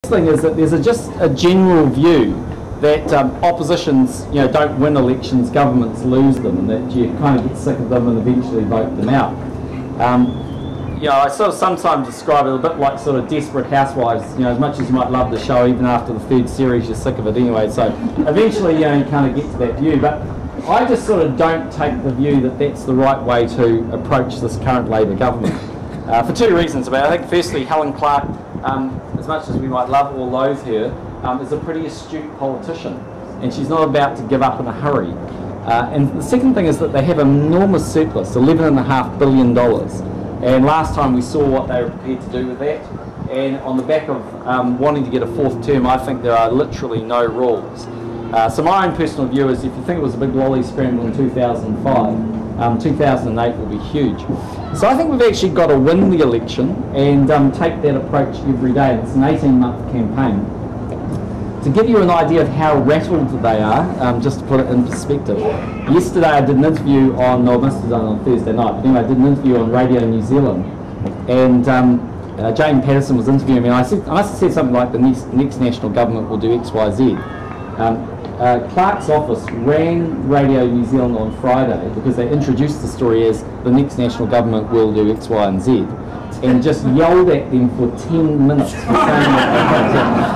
thing is that there's just a general view that oppositions, don't win elections, governments lose them, and that you kind of get sick of them and eventually vote them out. I sort of sometimes describe it a bit like sort of Desperate Housewives. As much as you might love the show, even after the third series, you're sick of it anyway. So eventually, you kind of get to that view. But I just sort of don't take the view that that's the right way to approach this current Labour government for two reasons. I think firstly, Helen Clark, as much as we might love or loathe her, is a pretty astute politician, and she's not about to give up in a hurry. And the second thing is that they have an enormous surplus, $11.5 billion. And last time we saw what they were prepared to do with that. And on the back of wanting to get a fourth term, I think there are literally no rules. So my own personal view is if you think it was a big lolly scramble in 2005, 2008 will be huge. So I think we've actually got to win the election and take that approach every day. It's an 18-month campaign. To give you an idea of how rattled they are, just to put it in perspective, yesterday I did an interview on, I must have done it on Thursday night, but anyway, I did an interview on Radio New Zealand, and Jane Patterson was interviewing me, and I must have said something like the next national government will do X, Y, Z. Clark's office rang Radio New Zealand on Friday because they introduced the story as the next national government will do X, Y, and Z, and just yelled at them for 10 minutes for saying that.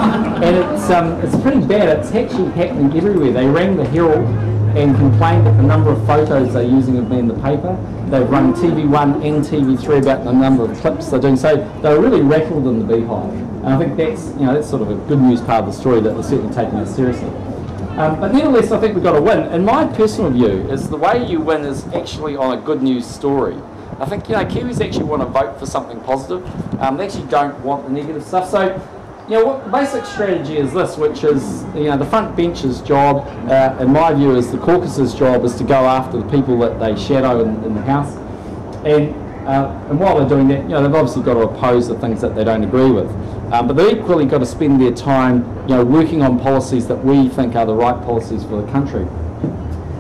And it's pretty bad. It's actually happening everywhere. They rang the Herald and complained at the number of photos they're using of me in the paper. They've run TV1 and TV3 about the number of clips they're doing. So they're really rattled in the beehive. And I think that's that's sort of a good news part of the story, that they're certainly taking it seriously. But nevertheless, I think we've got to win. And my personal view is the way you win is actually on a good news story. I think Kiwis actually want to vote for something positive. They actually don't want the negative stuff. So what the basic strategy is this, which is the front bench's job, in my view, is the caucus's job is to go after the people that they shadow in the House, and while they're doing that, they've obviously got to oppose the things that they don't agree with, but they've equally got to spend their time working on policies that we think are the right policies for the country.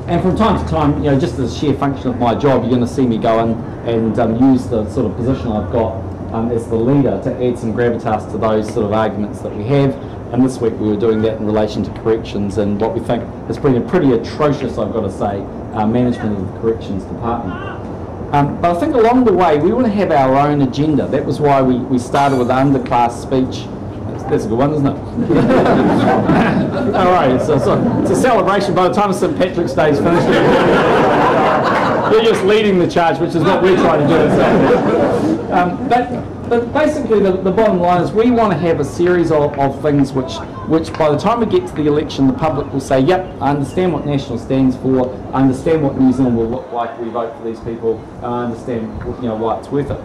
And from time to time, just as a sheer function of my job, you're going to see me go in and use the sort of position I've got as the leader to add some gravitas to those sort of arguments that we have. And this week we were doing that in relation to corrections and what we think has been a pretty atrocious, I've got to say, management of the corrections department. But I think along the way we want to have our own agenda. That was why we started with the underclass speech. That's a good one, isn't it? All right, so it's a celebration. By the time St. Patrick's Day is finished, you're just leading the charge, which is what we're trying to do. But basically the bottom line is we want to have a series of things which by the time we get to the election, the public will say, yep, I understand what National stands for, I understand what New Zealand will look like if we vote for these people, and I understand why it's worth it.